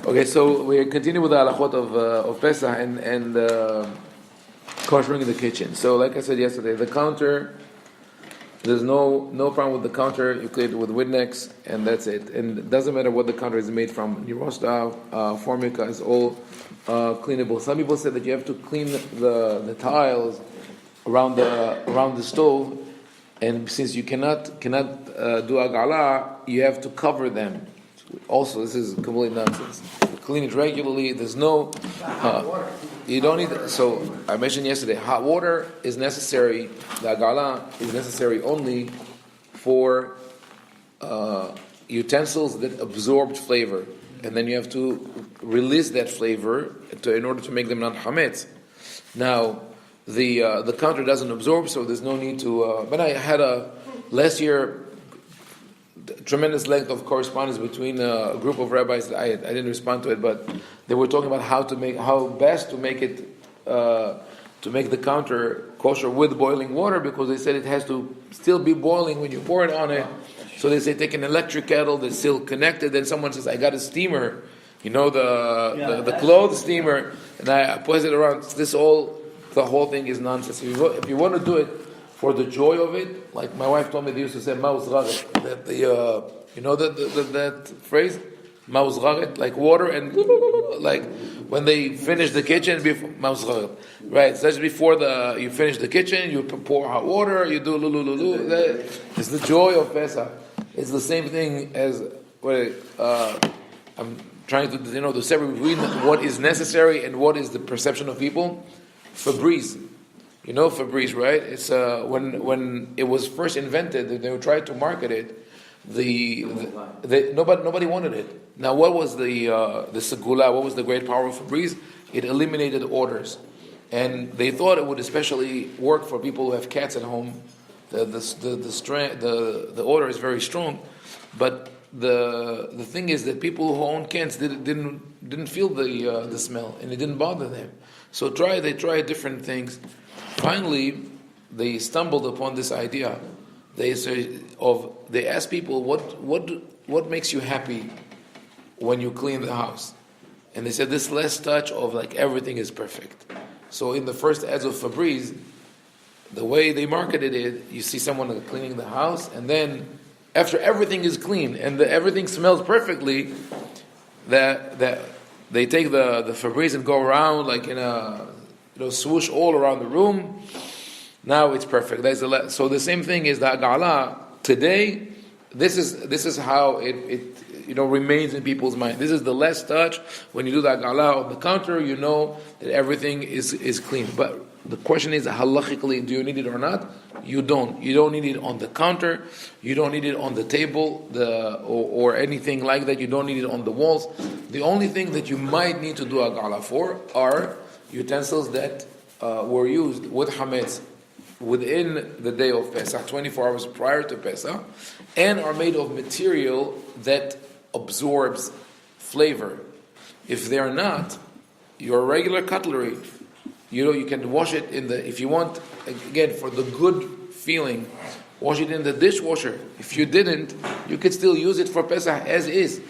Okay, so we continue with the halachot of Pesach and koshering in the kitchen. So, like I said yesterday, the counter, there's no problem with the counter. You clean it with Windex, and that's it. And it doesn't matter what the counter is made from. Nirosta, Formica is all cleanable. Some people say that you have to clean the tiles around the stove, and since you cannot do agala, you have to cover them. Also, this is complete nonsense. Clean it regularly. There's no. You don't need. So I mentioned yesterday, hot water is necessary. The agala is necessary only for utensils that absorb flavor, and then you have to release that flavor in order to make them not hametz. Now, the counter doesn't absorb, so there's no need to. But I had last year. Tremendous length of correspondence between a group of rabbis. I didn't respond to it, but they were talking about how best to make it to make the counter kosher with boiling water, because they said it has to still be boiling when you pour it on it. So they say take an electric kettle that's still connected. Then someone says, I got a steamer, the clothes steamer, and I place it around. The whole thing is nonsense. If you want to do it for the joy of it, like my wife told me, they used to say mauz gharet, that that phrase, mauz gharet, like water, and like when they finish the kitchen, mauz gharet, right? So that's before you finish the kitchen, you pour hot water, you do lulu. It's the joy of Pesach. It's the same thing as I'm trying to separate between what is necessary and what is the perception of people. Febreze. You know Febreze, right? It's when it was first invented, they tried to market it. Nobody wanted it. Now, what was the segula? What was the great power of Febreze? It eliminated odors, and they thought it would especially work for people who have cats at home. The odor is very strong, but the thing is that people who own cats didn't feel the smell, and it didn't bother them. So they tried different things. Finally, they stumbled upon this idea. They asked people, what makes you happy when you clean the house? And they said this last touch of like everything is perfect. So in the first ads of Febreze, the way they marketed it, you see someone cleaning the house, and then after everything is clean and everything smells perfectly, that they take the Febreze and go around like in a swoosh all around the room. Now it's perfect. So the same thing is the agala today. This is how it remains in people's mind. This is the last touch. When you do the agala on the counter, you know that everything is clean. But the question is, halachically, do you need it or not? You don't. You don't need it on the counter. You don't need it on the table, or anything like that. You don't need it on the walls. The only thing that you might need to do agala for are utensils that were used with hametz within the day of Pesach, 24 hours prior to Pesach, and are made of material that absorbs flavor. If they are not, your regular cutlery, you can wash it if you want, again, for the good feeling, wash it in the dishwasher. If you didn't, you could still use it for Pesach as is.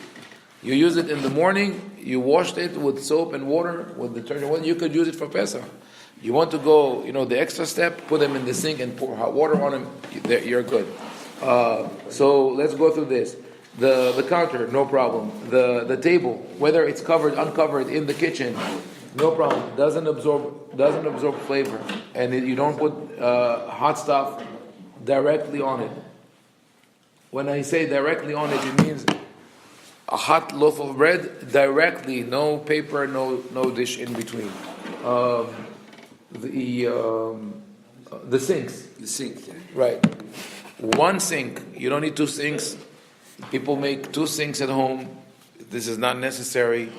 You use it in the morning, you washed it with soap and water, with detergent, you could use it for Pesach. You want to go, the extra step, put them in the sink and pour hot water on them, you're good. So let's go through this. The counter, no problem. The table, whether it's covered, uncovered in the kitchen, no problem. Doesn't absorb flavor. And you don't put hot stuff directly on it. When I say directly on it, it means a hot loaf of bread directly, no paper, no dish in between. The sinks. The sink, yeah. Right. One sink. You don't need two sinks. People make two sinks at home. This is not necessary.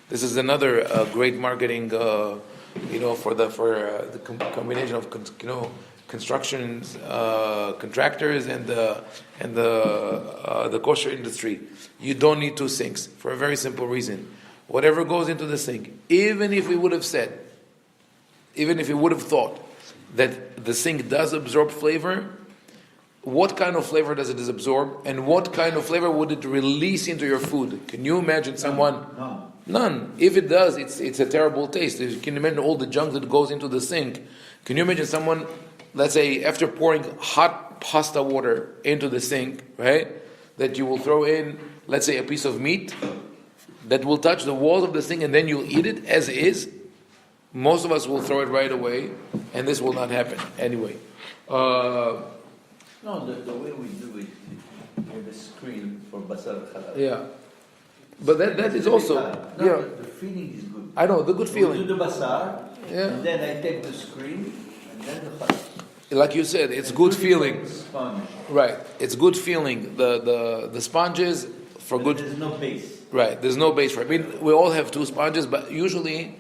This is another great marketing, for the combination of constructions, contractors, and the kosher industry. You don't need two sinks for a very simple reason. Whatever goes into the sink, even if we would have thought that the sink does absorb flavor, what kind of flavor does it absorb, and what kind of flavor would it release into your food? Can you imagine someone? None. If it does, it's a terrible taste. You can imagine all the junk that goes into the sink. Can you imagine someone, let's say, after pouring hot pasta water into the sink, right? That you will throw in, let's say, a piece of meat that will touch the walls of the sink, and then you'll eat it as is. Most of us will throw it right away, and this will not happen anyway. No, the way we do it with the screen for basar halal. Yeah, but that is also The feeling is good. I know the good feeling. We do the basar, Yeah. and then I take the screen, and then the halal. Like you said, it's good feeling. Sponge. Right, it's good feeling. The sponges for But good. there's no base. Right, there's no base for it. I mean, we all have two sponges, but usually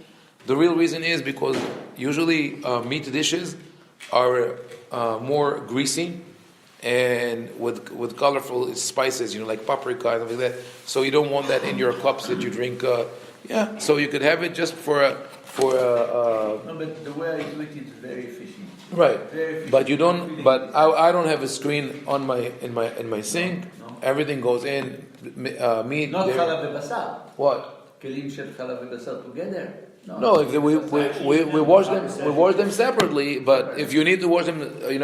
the real reason is because usually meat dishes are more greasy and with colorful spices, like paprika and things like that. So you don't want that in your cups that you drink. So you could have it just for No, but the way I do it is very efficient. right. Very efficient. But you don't. But I don't have a screen on in my sink. No. Everything goes in. Meat. Not dairy. halal ובשר. What? כלים של חלב ובשר together. No, if we wash them separately. But if you need to wash them, they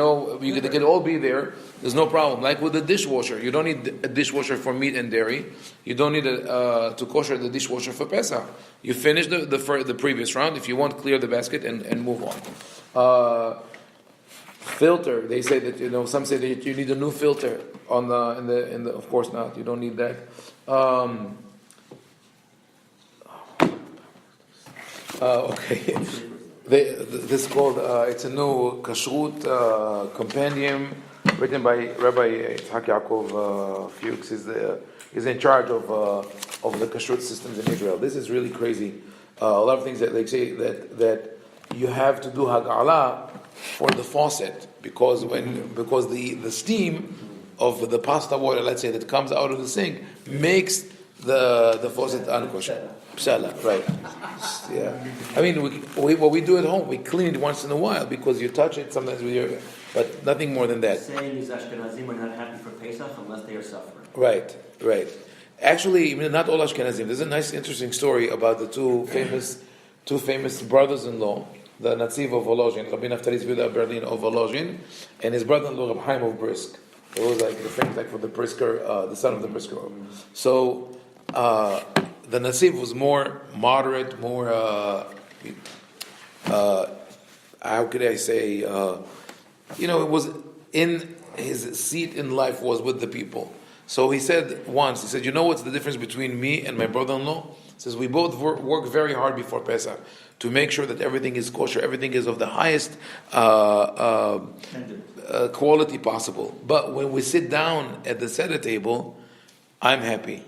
can all be there. There's no problem. Like with the dishwasher, you don't need a dishwasher for meat and dairy. You don't need to kosher the dishwasher for Pesach. You finish the previous round. If you want, clear the basket and move on. Filter. They say that some say that you need a new filter on the. Of course not. You don't need that. Okay. This is called, it's a new Kashrut Compendium written by Rabbi Yaakov Fuchs. He's in charge of the Kashrut systems in Israel. This is really crazy. A lot of things that they say that you have to do Hag'ala for the faucet because the steam of the pasta water, let's say, that comes out of the sink makes the faucet unkosher. Psala, right. Yeah. I mean, what we do at home, we clean it once in a while because you touch it sometimes with your, but nothing more than that. Saying is Ashkenazim are not happy for Pesach unless they are suffering. Right. Actually, not all Ashkenazim. There's a nice, interesting story about the two famous brothers-in-law, the Natziv of Volozhin, Rabbi Naftali Zvida Berlin of Volozhin, and his brother-in-law, Rabbi Haim of Brisk. It was like the famous, for the Brisker, the son of the Brisker. So, the Natziv was more moderate, more, how could I say, it was in his seat in life was with the people. So he said once, what's the difference between me and my brother-in-law? He says, we both work very hard before Pesach to make sure that everything is kosher, everything is of the highest quality possible. But when we sit down at the Seder table, I'm happy.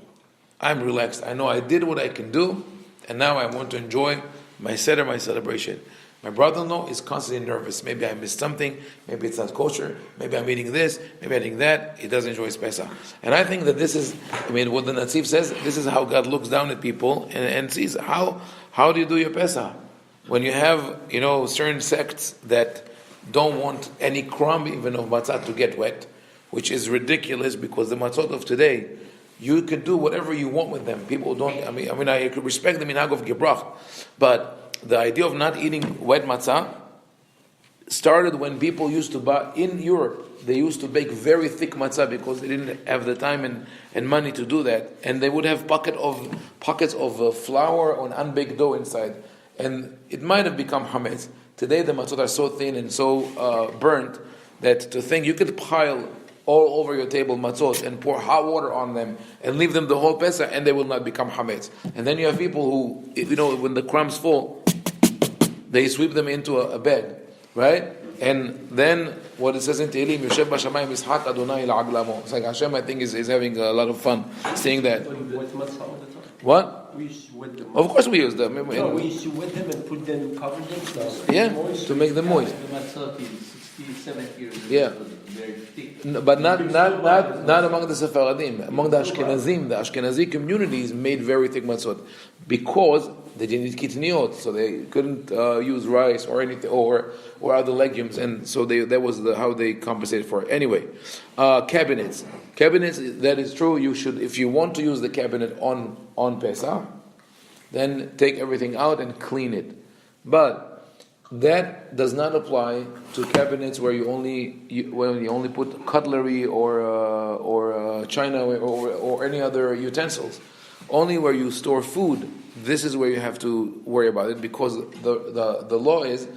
I'm relaxed. I know I did what I can do, and now I want to enjoy my Seder, my celebration. My brother-in-law is constantly nervous. Maybe I missed something. Maybe it's not kosher. Maybe I'm eating this. Maybe I'm eating that. He doesn't enjoy his Pesach. And I think that this is, what the Natziv says, this is how God looks down at people and sees how do you do your Pesach? When you have, certain sects that don't want any crumb even of matzah to get wet, which is ridiculous because the matzot of today, you can do whatever you want with them. People don't. I could respect the minhag of gebrach, but the idea of not eating wet matzah started when people used to buy in Europe. They used to bake very thick matzah because they didn't have the time and money to do that, and they would have pockets of flour or an unbaked dough inside, and it might have become hametz. Today the matzot are so thin and so burnt that to think you could pile all over your table matzot and pour hot water on them and leave them the whole Pesach and they will not become hametz. And then you have people who, when the crumbs fall, they sweep them into a bed, right? And then what it says in Tehillim, Yoshev Bashamayim Yishak Adonai La'aglamo. It's like Hashem, I think, is having a lot of fun saying that. What? We used to wet them. Of course we use them. We used to wet them and put them, cover them. To make them moist. The matzot is 60, 70 years. Yeah. Very thick. But not among the Sephardim. Among the Ashkenazim, the Ashkenazi communities made very thick matzot because they didn't eat kitniot, so they couldn't use rice or anything or other legumes, and so that was how they compensated for it. Anyway, cabinets. That is true. You should, if you want to use the cabinet on Pesach, then take everything out and clean it. But that does not apply to cabinets where you only put cutlery or china or any other utensils. Only where you store food, this is where you have to worry about it, because the law is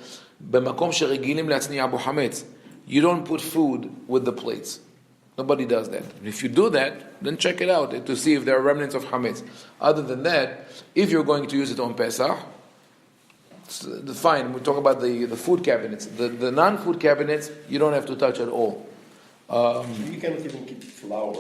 במקום שרגילים להצניע בו חמץ. You don't put food with the plates. Nobody does that. If you do that, then check it out to see if there are remnants of chametz. Other than that, if you're going to use it on Pesach, fine. We talk about the food cabinets. The non-food cabinets, you don't have to touch at all. You cannot even keep flour.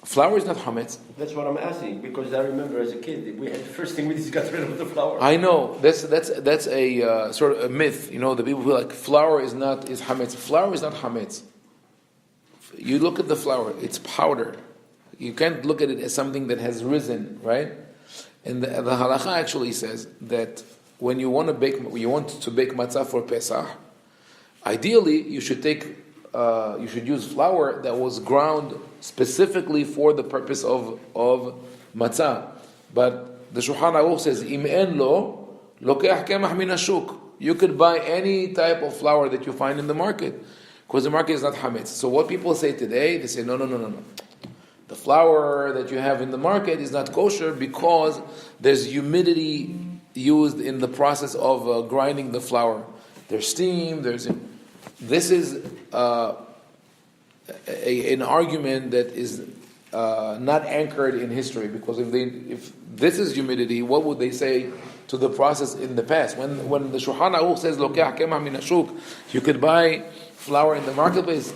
Flour is not chametz. That's what I'm asking, because I remember as a kid, we had the first thing we did is got rid of the flour. I know that's a sort of a myth. You know, the people who are like flour is chametz. Flour is not chametz. You look at the flour; it's powder. You can't look at it as something that has risen, right? And the halacha actually says that when you want to bake matzah for Pesach, ideally you should use flour that was ground specifically for the purpose of matzah. But the Shulchan Aruch says, Im en lo, lokeach kemach min hashuk. You could buy any type of flour that you find in the market, because the market is not chametz. So what people say today, they say, no. The flour that you have in the market is not kosher because there's humidity used in the process of grinding the flour. There's steam, this is an argument that is not anchored in history, because if this is humidity, what would they say to the process in the past? When the Shulchan Aruch says lokeach kemach min hashuk, you could buy flour in the marketplace.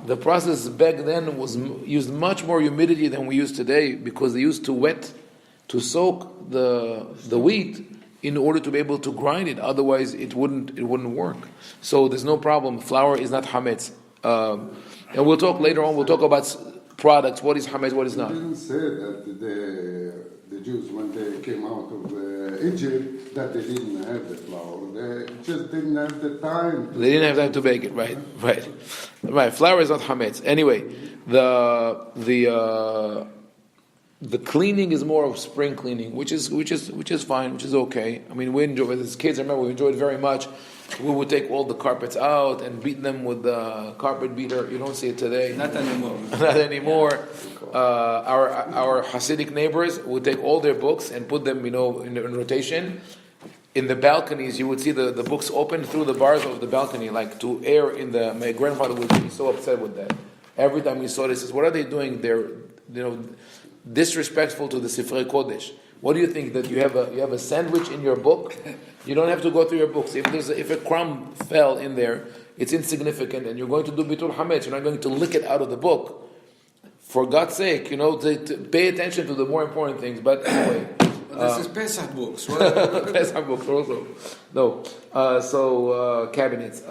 The process back then was used much more humidity than we use today, because they used to soak the wheat in order to be able to grind it. Otherwise, it wouldn't work. So there's no problem. Flour is not chametz. And we'll talk later on. We'll talk about products. What is chametz? What is not? You didn't say that the Jews, when they came out of Egypt, that they didn't have the flour. They just didn't have the time. They didn't have time to bake it. Right. Flour is not chametz. Anyway, the cleaning is more of spring cleaning, which is fine, which is okay. I mean, we enjoy it as kids. I remember we enjoyed it very much. We would take all the carpets out and beat them with the carpet beater. You don't see it today. Not anymore. Not anymore. Our Hasidic neighbors would take all their books and put them, in rotation. In the balconies, you would see the books open through the bars of the balcony, like to air in the. My grandfather would be so upset with that. Every time we saw this, he says, "What are they doing? They're, disrespectful to the Sifrei Kodesh. What do you think, that you have a sandwich in your book? You don't have to go through your books. If a crumb fell in there, it's insignificant, and you're going to do bitul hametz. You're not going to lick it out of the book. For God's sake, to pay attention to the more important things. But anyway, this is Pesach books. Pesach books also. No. So cabinets,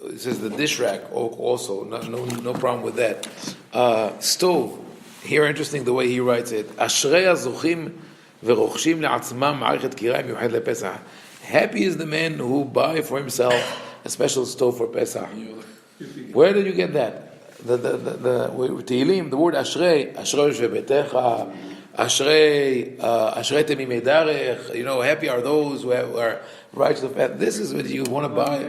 it says the dish rack also, no problem with that. Stove. Here, interesting the way he writes it. Ashrei hazochim verochshim le'atzmam ma'arichet kirayim yuchad lePesach. Happy is the man who buy for himself a special stove for Pesach. Where did you get that? The Tehillim, the word Ashrei yoshe betecha, Ashrei temimei darech. Happy are those who are righteous of path. This is what you want to buy.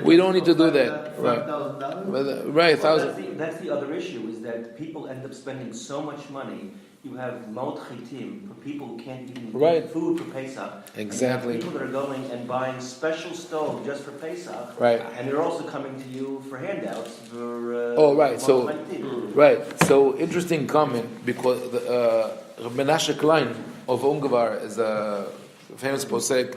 We don't need to do that. Right, $1,000. That's the other issue, is that people end up spending so much money. You have mot chitim for people who can't even eat food for Pesach. Exactly. And you have people that are going and buying special stove just for Pesach. Right. And they're also coming to you for handouts for. So interesting comment, because Menashe Klein of Ungvar is a famous posek.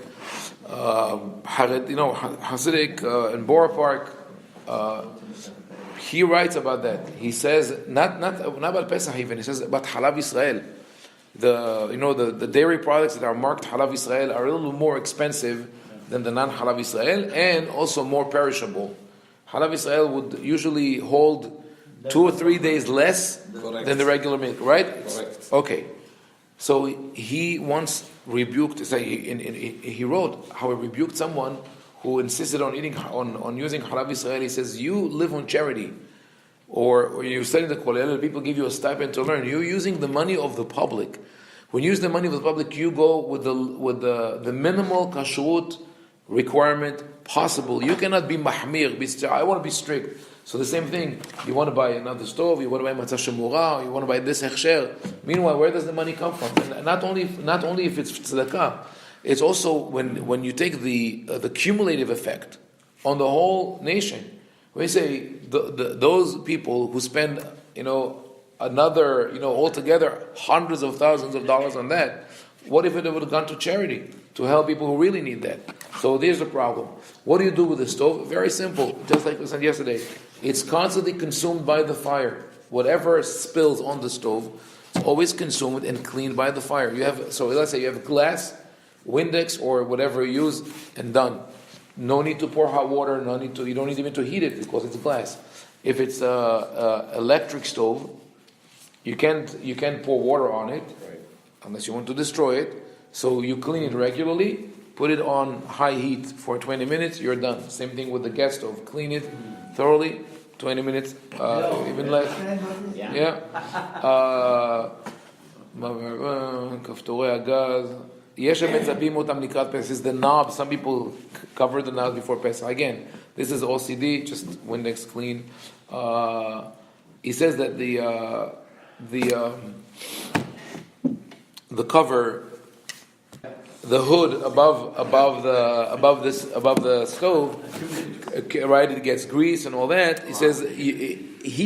Hasidic in Borough Park, he writes about that. He says not about Pesach even. He says about Halav Israel. The dairy products that are marked Halav Israel are a little more expensive than the non-Halav Israel, and also more perishable. Halav Israel would usually hold 2 or 3 days less than the regular milk, right? Correct. Okay. So he once rebuked. He wrote how he rebuked someone who insisted on using Halav Israel. He says, "You live on charity. or you're studying the kollel, people give you a stipend to learn. You're using the money of the public. When you use the money of the public, you go with the minimal kashrut requirement possible. You cannot be mahmir. I want to be strict. So the same thing. You want to buy another stove. You want to buy matzah shemura. You want to buy this hechsher. Meanwhile, where does the money come from? And not only if it's tzedakah, it's also when you take the cumulative effect on the whole nation. When you say those people who spend another altogether hundreds of thousands of dollars on that, what if it would have gone to charity to help people who really need that? So there's the problem. What do you do with the stove? Very simple. Just like we said yesterday, it's constantly consumed by the fire. Whatever spills on the stove, it's always consumed and cleaned by the fire. Let's say you have glass, Windex, or whatever you use, and done. No need to pour hot water. You don't need even to heat it because it's glass. If it's electric stove, you can't pour water on it, right, unless you want to destroy it. So you clean it regularly, put it on high heat for 20 minutes, you're done. Same thing with the gas stove. Clean it thoroughly, 20 minutes, even less. Yeah. כפתורי הגז. יש שמצפים אותם לקראת Pesach. This is the knob. Some people cover the knob before Pesach. Again, this is OCD, just Windex clean. He says that the cover, the hood above the stove, right? It gets grease and all that. He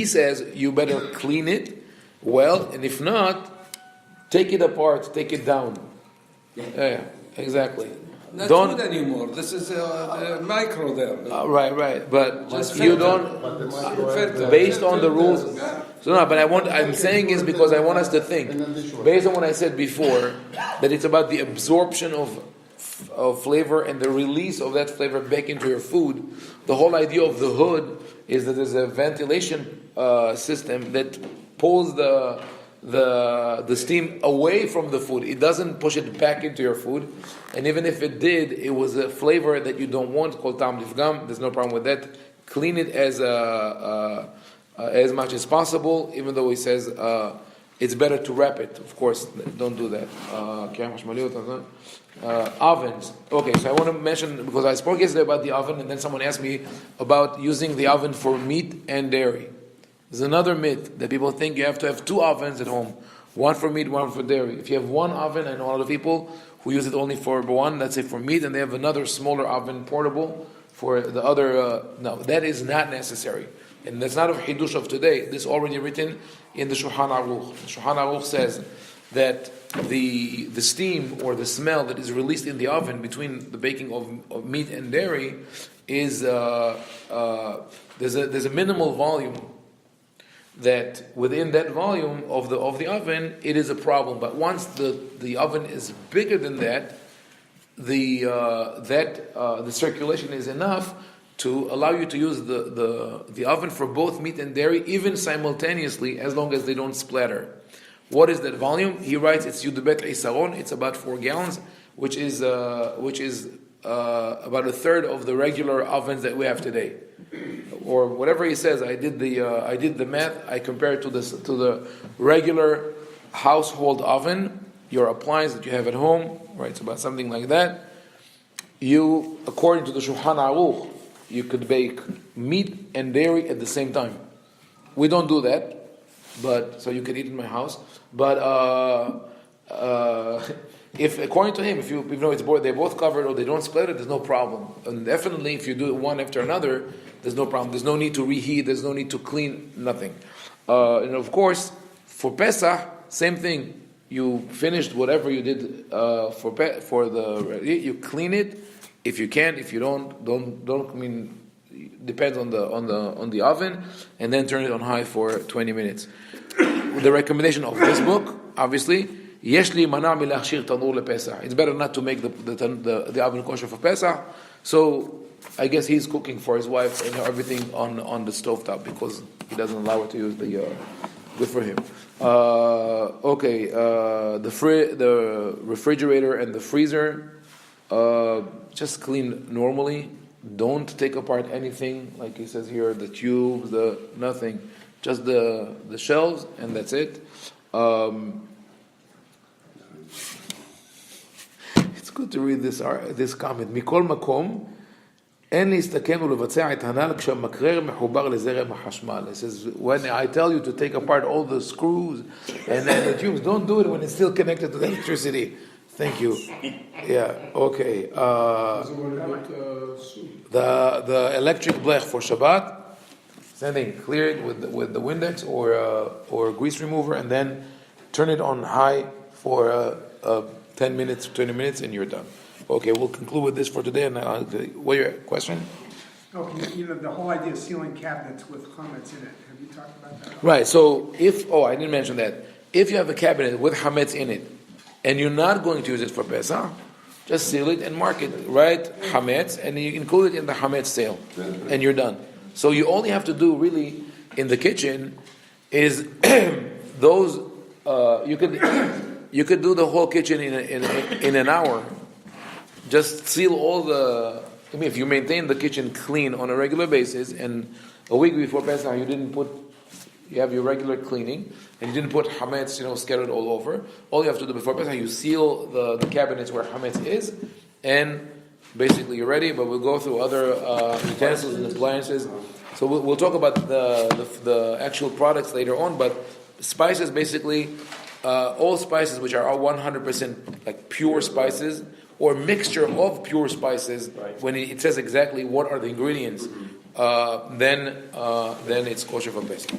says you better clean it well, and if not, take it apart, take it down. Yeah, exactly. Not food anymore. This is a micro there. Right. But just you don't. Based on the rules. So no, but I'm saying is because I want us to think, based on what I said before, that it's about the absorption of flavor and the release of that flavor back into your food. The whole idea of the hood is that there's a ventilation system that pulls the steam away from the food. It doesn't push it back into your food. And even if it did, it was a flavor that you don't want, called tam lifgam. There's no problem with that. Clean it as much as possible, even though he says it's better to wrap it. Of course, don't do that. Ovens. Okay, so I want to mention, because I spoke yesterday about the oven, and then someone asked me about using the oven for meat and dairy. There's another myth that people think you have to have two ovens at home, one for meat, one for dairy. If you have one oven, I know a lot of people who use it only for one, let's say for meat, and they have another smaller oven, portable, for the other. No, that is not necessary. And that's not a hidush of today. This is already written in the Shulchan Aruch. The Shulchan Aruch says that the steam or the smell that is released in the oven between the baking of meat and dairy is there's a minimal volume, that within that volume of the oven it is a problem. But once the oven is bigger than that, the circulation is enough to allow you to use the oven for both meat and dairy, even simultaneously, as long as they don't splatter. What is that volume? He writes it's Yudbet Isaron. It's about 4 gallons, which is about a third of the regular ovens that we have today, or whatever he says. I did the math. I compare it to the regular household oven, your appliance that you have at home. Right, it's about something like that. You, according to the Shulchan Aruch, you could bake meat and dairy at the same time. We don't do that, but so you can eat in my house. But if, according to him, if you know they're both covered or they don't split it, there's no problem. And definitely, if you do it one after another, there's no problem. There's no need to reheat. There's no need to clean. Nothing. And of course, for Pesach, same thing. You finished whatever you did you clean it. If you can, if you don't. I mean, depends on the oven, and then turn it on high for 20 minutes. The recommendation of this book, obviously, it's better not to make the oven kosher for Pesach. So I guess he's cooking for his wife and everything on the stovetop because he doesn't allow her to use the. Good for him. The refrigerator and the freezer. Just clean normally. Don't take apart anything, like he says here, the tubes, nothing. just the shells, and that's it. It's good to read this comment. מכל מקום, אין להסתכן ולבצע את הנ"ל כשהמקרר מחובר לזרם החשמל. It says, when I tell you to take apart all the screws and then the tubes, don't do it when it's still connected to the electricity. Thank you. Yeah, okay. The electric blech for Shabbat, same thing, clear it with the Windex or grease remover, and then turn it on high for 10 minutes, 20 minutes, and you're done. Okay, we'll conclude with this for today. And what your question? Okay, the whole idea of sealing cabinets with chametz in it. Have you talked about that? Right. So I didn't mention that. If you have a cabinet with chametz in it, and you're not going to use it for Pesach, just seal it and mark it. Write chametz, and you include it in the chametz sale, and you're done. So you only have to do really in the kitchen is those. You could do the whole kitchen in an hour. Just seal all the. I mean, if you maintain the kitchen clean on a regular basis, and a week before Pesach you have your regular cleaning, and you didn't put chametz, scattered all over. All you have to do before Pesach, you seal the cabinets where chametz is, and basically you're ready. But we'll go through other utensils and appliances. So we'll talk about the actual products later on. But spices, basically, all spices which are 100% like pure spices or mixture of pure spices. Right. When it says exactly what are the ingredients, then it's kosher for Pesach.